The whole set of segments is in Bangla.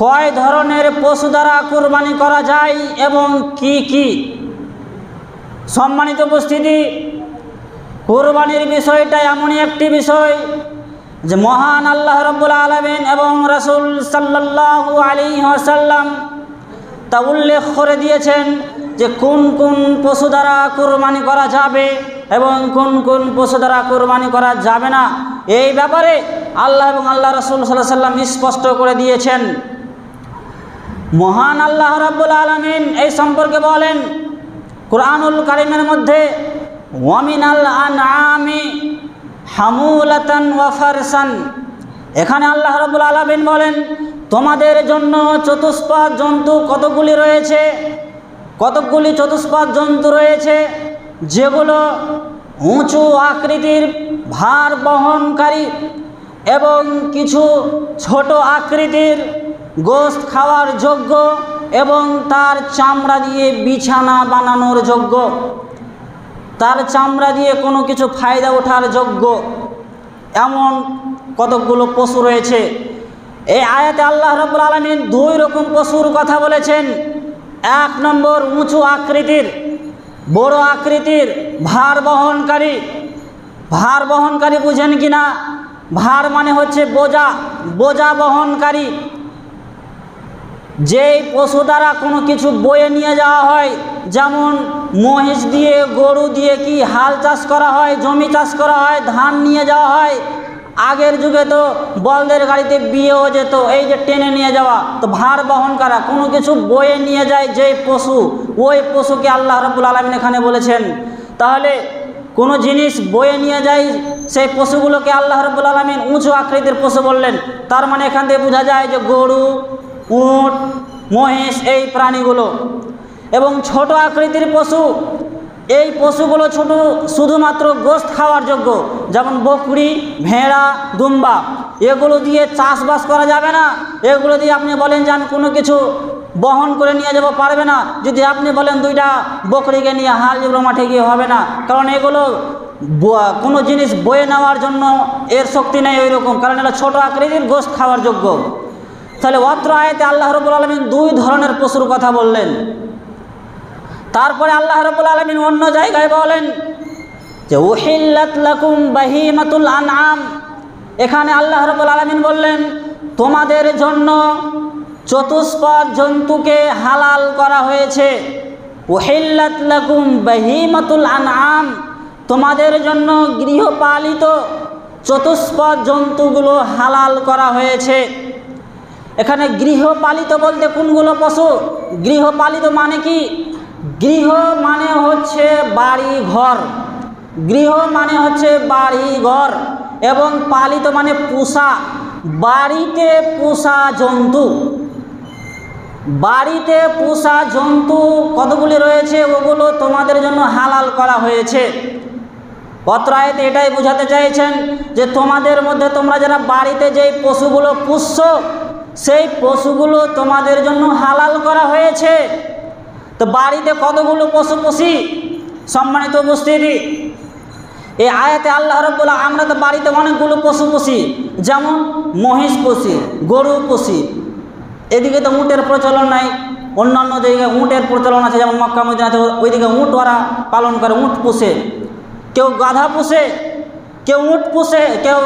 কয় ধরনের পশু দ্বারা কুরবানি করা যায় এবং কি কি? সম্মানিত উপস্থিতি, কুরবানির বিষয়টা এমনই একটি বিষয় যে মহান আল্লাহ রাব্বুল আলামিন এবং রাসূল সাল্লাল্লাহু আলাইহি ওয়াসাল্লাম তা উল্লেখ করে দিয়েছেন যে কোন কোন পশু দ্বারা কুরবানি করা যাবে এবং কোন কোন পশু দ্বারা কুরবানি করা যাবে না। এই ব্যাপারে আল্লাহ এবং আল্লাহ রাসূল সাল্লাল্লাহু আলাইহি ওয়াসাল্লাম স্পষ্ট করে দিয়েছেন। মহান আল্লাহ রাব্বুল আলামিন এই সম্পর্কে বলেন কুরআনুল কারীমের মধ্যে, ওয়ামিনাল আনআমি হামুলাতান ওয়া ফারসান। এখানে আল্লাহ রাব্বুল আলামিন বলেন তোমাদের জন্য চতুষ্পাদ জন্তু কতগুলি রয়েছে, কতকগুলি চতুষ্পাদ জন্তু রয়েছে যেগুলো উঁচু আকৃতির ভার বহনকারী এবং কিছু ছোট আকৃতির গোশত খাওয়ার যোগ্য এবং তার চামড়া দিয়ে বিছানা বানানোর যোগ্য, তার চামড়া দিয়ে কোনো কিছু ফায়দা ওঠার যোগ্য, এমন কতকগুলো পশু রয়েছে। এই আয়াতে আল্লাহ রাব্বুল আলামিন দুই রকম পশুর কথা বলেছেন। এক নম্বর উঁচু আকৃতির, বড় আকৃতির ভার বহনকারী। ভার বহনকারী বুঝেন কি না? ভার মানে হচ্ছে বোঝা, বোঝা বহনকারী। যেই পশু দ্বারা কোনো কিছু বয়ে নিয়ে যাওয়া হয়, যেমন মহিষ দিয়ে গরু দিয়ে কি হাল চাষ করা হয়, জমি চাষ করা হয়, ধান নিয়ে যাওয়া হয়। আগের যুগে তো বলদের গাড়িতে বিয়েও যেত, এই যে টেনে নিয়ে যাওয়া, তো ভার বহন করা, কোনো কিছু বয়ে নিয়ে যায় যেই পশু, ওই পশুকে আল্লাহ রাব্বুল আলামিন এখানে বলেছেন। তাহলে কোনো জিনিস বয়ে নিয়ে যায় সেই পশুগুলোকে আল্লাহ রাব্বুল আলামিন উঁচু আকৃতির পশু বললেন। তার মানে এখান থেকে বোঝা যায় যে গরু, উট, মহিষ, এই প্রাণীগুলো। এবং ছোট আকৃতির পশু, এই পশুগুলো ছোট, শুধুমাত্র গোশত খাওয়ার যোগ্য, যেমন বকরি, ভেড়া, দুম্বা। এগুলো দিয়ে চাষবাস করা যাবে না। এগুলো দিয়ে আপনি বলেন যে আমি কোনো কিছু বহন করে নিয়ে যাব, পারবে না। যদি আপনি বলেন দুইটা বকরিকে নিয়ে হাল যেগুলো মাঠে গিয়ে, হবে না, কারণ এগুলো কোনো জিনিস বয়ে নেওয়ার জন্য এর শক্তি নেই ওই রকম, কারণ এটা ছোট আকৃতির গোশত খাওয়ার যোগ্য। তাহলে অত্র আয়াতে আল্লাহ রাব্বুল আলামিন দুই ধরনের পশুর কথা বললেন। তারপরে আল্লাহ রাব্বুল আলামিন অন্য জায়গায় বলেন যে উহিল্লাত লাকুম বাহিমাতুল আনআম। এখানে আল্লাহ রাব্বুল আলামিন বললেন তোমাদের জন্য চতুষ্পদ জন্তুকে হালাল করা হয়েছে। উহিল্লাত লাকুম বাহিমাতুল আনআম, তোমাদের জন্য গৃহপালিত চতুষ্পদ জন্তুগুলো হালাল করা হয়েছে। এখানে গৃহপালিত বলতে কোনগুলো পশু? গৃহপালিত মানে কি? গৃহ মানে হচ্ছে বাড়ি ঘর, গৃহ মানে হচ্ছে বাড়ি ঘর, এবং পালিত মানে পোষা, বাড়িতে পোষা জন্তু। বাড়িতে পোষা জন্তু কতগুলি রয়েছে, ওগুলো তোমাদের জন্য হালাল করা হয়েছে। অত্র আয়াতে এটাই বোঝাতে চাইছেন যে তোমাদের মধ্যে তোমরা যারা বাড়িতে যেই পশুগুলো পুষছো, সেই পশুগুলো তোমাদের জন্য হালাল করা হয়েছে। তো বাড়িতে কতগুলো পশু পুষি? সম্মানিত উপস্থিতি, এই আয়াতে আল্লাহ রাব্বুল আলামিন, আমরা তো বাড়িতে অনেকগুলো পশু পুষি, যেমন মহিষ পুষি, গরু পুষি। এদিকে তো উটের প্রচলন নাই, অন্যান্য জায়গায় উটের প্রচলন আছে, যেমন মক্কা মদিনাতে ওইদিকে উট ওরা পালন করে, উট পুষে। কেউ গাধা পুষে, কেউ উট পুষে, কেউ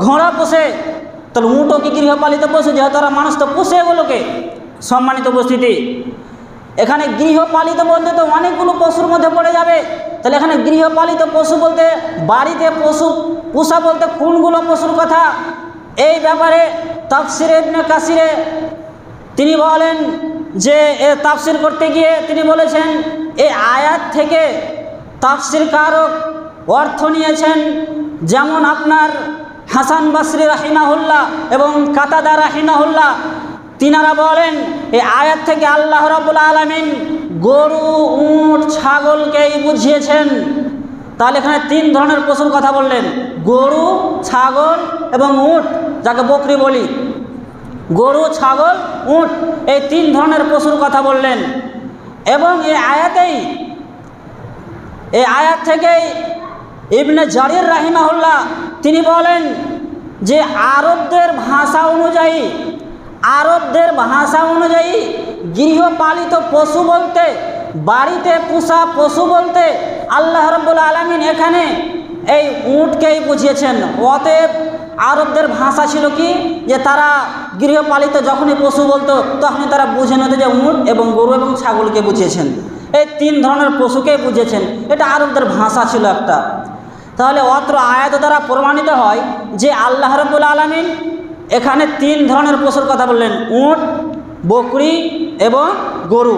ঘোড়া পুষে। তাহলে উটও কি গৃহপালিত পশু? যেহেতু তারা মানুষ তো পুষে এগুলোকে। সম্মানিত উপস্থিতি, এখানে গৃহপালিত বলতে তো অনেকগুলো পশুর মধ্যে পড়ে যাবে। তাহলে এখানে গৃহপালিত পশু বলতে বাড়িতে পশু পোষা বলতে কোনগুলো পশুর কথা? এই ব্যাপারে তাফসিরে ইবনে কাসিরে তিনি বলেন যে তাফসির করতে গিয়ে তিনি বলেছেন এই আয়াত থেকে তাফসিরকারক অর্থ নিয়েছেন, যেমন আপনার হাসান বাসরি রাহিমাহুল্লাহ এবং কাতাদা রাহিমাহুল্লাহ, তিনারা বলেন এই আয়াত থেকে আল্লাহ রাব্বুল আলামিন গরু, উট, ছাগলকেই বুঝিয়েছেন। তাহলে এখানে তিন ধরনের পশুর কথা বললেন, গরু, ছাগল এবং উট, যাকে বকরি বলি। গরু, ছাগল, উট, এই তিন ধরনের পশুর কথা বললেন। এবং এই আয়াত থেকেই ইবনে জারির রাহিমাহুল্লাহ তিনি বলেন যে আরবদের ভাষা অনুযায়ী আরবদের ভাষা অনুযায়ী গৃহপালিত পশু বলতে, বাড়িতে পোষা পশু বলতে আল্লাহ রাব্বুল আলামিন এখানে এই উটকেই বুঝিয়েছেন। অতএব আরবদের ভাষা ছিল কি, যে তারা গৃহপালিত যখনই পশু বলতো তখনই তারা বুঝে নিত যে উট এবং গরু এবং ছাগলকে বুঝিয়েছেন, এই তিন ধরনের পশুকেই বুঝিয়েছেন। এটা আরবদের ভাষা ছিল একটা। তাহলে অত্র আয়াত দ্বারা প্রমাণিত হয় যে আল্লাহ রাব্বুল আলামিন এখানে তিন ধরনের পশুর কথা বললেন, উট, বকরি এবং গরু।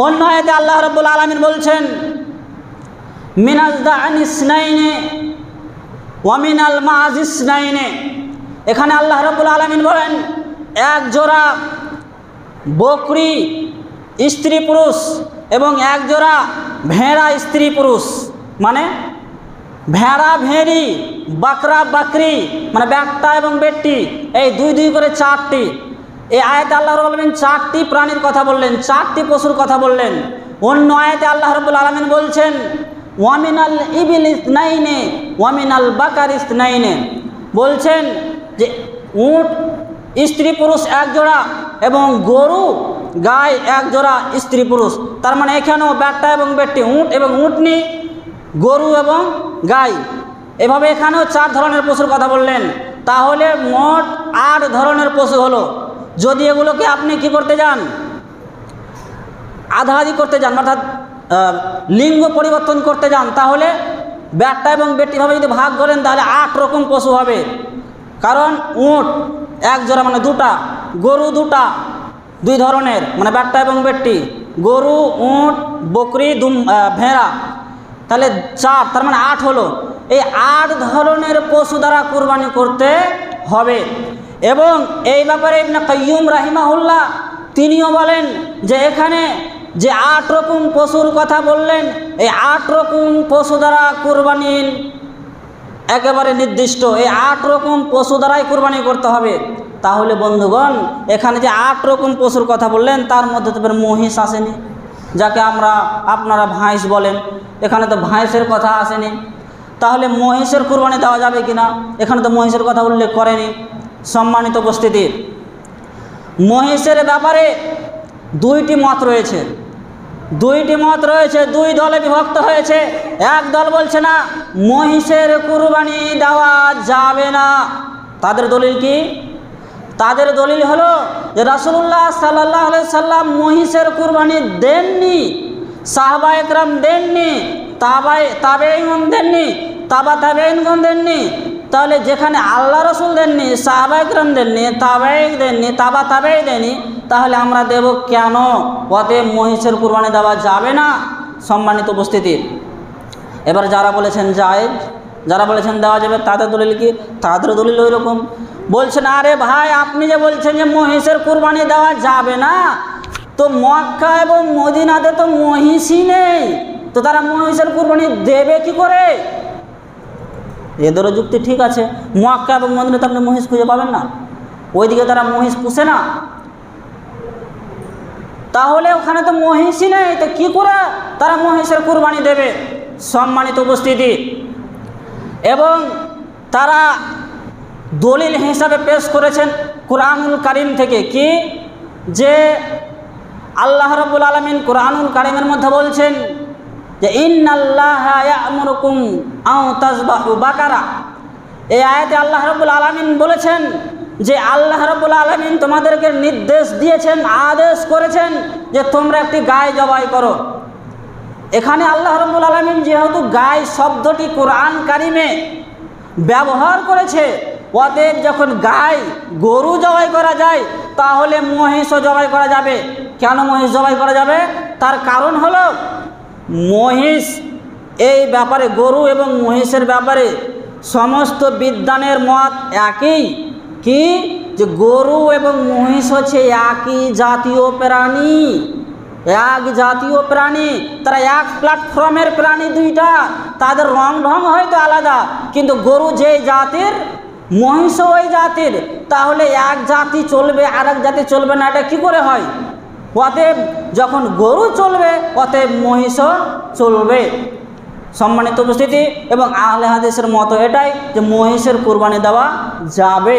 অন্য আয়াতে আল্লাহ রাব্বুল আলামিন বলছেন মিনাল দা'নি ইসনাইনে ওয়া মিনাল মা'জ ইসনাইনে। এখানে আল্লাহ রাব্বুল আলামিন বলেন এক জোড়া বকরি স্ত্রী পুরুষ এবং এক জোড়া ভেড়া স্ত্রী পুরুষ, মানে ভেড়া ভেড়ি, বাকরা বাকরি, মানে ব্যাকটা এবং বেটটি, এই দুই দুই করে চারটি। এই আয়াতে আল্লাহ রাব্বুল আলামিন চারটি প্রাণীর কথা বললেন, চারটি পশুর কথা বললেন। অন্য আয়াতে আল্লাহ রাব্বুল আলামিন বলছেন ওয়ামিনাল ইবিল ইসনাইনে ওয়ামিনাল বাকার ইসনাইনে, বলছেন যে উট স্ত্রী পুরুষ এক জোড়া এবং গরু গাই এক জোড়া স্ত্রী পুরুষ। তার মানে এখানেও ব্যাকটা এবং বেটটি, উট এবং উটনি, গরু এবং গাই, এভাবে এখানেও চার ধরনের পশুর কথা বললেন। তাহলে মোট 8 ধরনের পশু হলো। যদি এগুলোকে আপনি কি করতে যান, আধাআধি করতে যান, অর্থাৎ লিঙ্গ পরিবর্তন করতে যান, তাহলে ব্যাকটা এবং বেটটিভাবে যদি ভাগ করেন তাহলে 8 রকম পশু হবে। কারণ উট এক জোড়া মানে দুটা, গরু দুটা, দুই ধরনের মানে ব্যাকটা এবং বেটটি, গরু, উট, বকরি, ভেড়া, তাহলে 4, তার মানে 8 হলো। এই 8 ধরনের পশু দ্বারা কুরবানি করতে হবে। এবং এই ব্যাপারে ইবনে কাইয়্যুম রাহিমাহুল্লাহ তিনিও বলেন যে এখানে যে 8 রকম পশুর কথা বললেন, এই 8 রকম পশু দ্বারা কুরবানির একেবারে নির্দিষ্ট, এই 8 রকম পশু দ্বারাই কুরবানি করতে হবে। তাহলে বন্ধুগণ এখানে যে 8 রকম পশুর কথা বললেন তার মধ্যে তো মহিষ আসেনি, যাকে আপনারা ভাঁইস বলেন, এখানে তো ভাঁইসের কথা আসেনি। তাহলে মহিষের কুরবানি দেওয়া যাবে কিনা, এখানে তো মহিষের কথা উল্লেখ করেনি। সম্মানিত উপস্থিতি, মহিষের ব্যাপারে দুইটি মত রয়েছে, দুই দলে বিভক্ত হয়েছে। এক দল বলছে না মহিষের কুরবানি দেওয়া যাবে না। তাদের দলিল কি? তাদের দলিল হলো যে রাসূলুল্লাহ সাল্লাল্লাহু আলাইহি সাল্লাম মহিষের কুরবানি দেননি, সাহাবা একরাম দেননি, তাবেঈন দেননি, তাবেঈনগণ দেননি। তাহলে যেখানে আল্লাহ রসুল দেননি, সাহাবা একরাম দেননি, তাবেঈ দেননি, তাবেঈ দেননি, তাহলে আমরা দেব কেন? অতএব মহিষের কুরবানি দেওয়া যাবে না। সম্মানিত উপস্থিতি, এবার যারা বলেছেন জায়েজ, যারা বলেছেন দেওয়া যাবে, তাদের দলিল কি? তাদের দলিল ওই রকম। বলছেন আরে ভাই আপনি যে বলছেন যে মহিষের কুরবানি দেওয়া যাবে না, তো মক্কা এবং মদিনাতে তো মহিষই নেই, তো তারা মহিষের কুরবানি দেবে কি করে? এদেরও যুক্তি ঠিক আছে। মক্কা এবং মদিনাতে আপনি মহিষ খুঁজে পাবেন না, ওইদিকে তারা মহিষ পুষে না, তাহলে ওখানে তো মহিষই নেই, তো কী করে তারা মহিষের কুরবানি দেবে? সম্মানিত উপস্থিতি, এবং তারা দলিল হিসাবে পেশ করেছেন কুরআনুল কারীম থেকে, কি যে আল্লাহ রাব্বুল আলামিন কুরআনুল কারীমের মধ্যে বলছেন যে ইন্নাল্লাহা ইয়া'মুরুকুম আও তাযবাহু বাকারা। এই আয়াতে আল্লাহ রাব্বুল আলামিন বলেছেন যে আল্লাহ রাব্বুল আলামিন তোমাদেরকে নির্দেশ দিয়েছেন, আদেশ করেছেন যে তোমরা একটি গায় জবাই করো। এখানে আল্লাহ রাব্বুল আলামিন যেহেতু গায় শব্দটি কুরআন কারীমে ব্যবহার করেছে, অতএব যখন গায় গরু জবাই করা যায় তাহলে মহিষও জবাই করা যাবে। কেন মহিষ জবাই করা যাবে? তার কারণ হলো মহিষ এই ব্যাপারে, গরু এবং মহিষের ব্যাপারে সমস্ত বিদ্বানের মত একই, কি যে গরু এবং মহিষ হচ্ছে একই জাতীয় প্রাণী, এক জাতীয় প্রাণী, তারা এক প্ল্যাটফর্মের প্রাণী দুইটা, তাদের রং ঢং হয়তো আলাদা, কিন্তু গরু যেই জাতির মহিষও ওই জাতির, তাহলে এক জাতি চলবে আর এক জাতি চলবে না, এটা কি করে হয়? অতএব যখন গরু চলবে অতএব মহিষও চলবে। সম্মানিত উপস্থিতি, এবং আহলে হাদিসের মত এটাই যে মহিষের কুরবানি দেওয়া যাবে।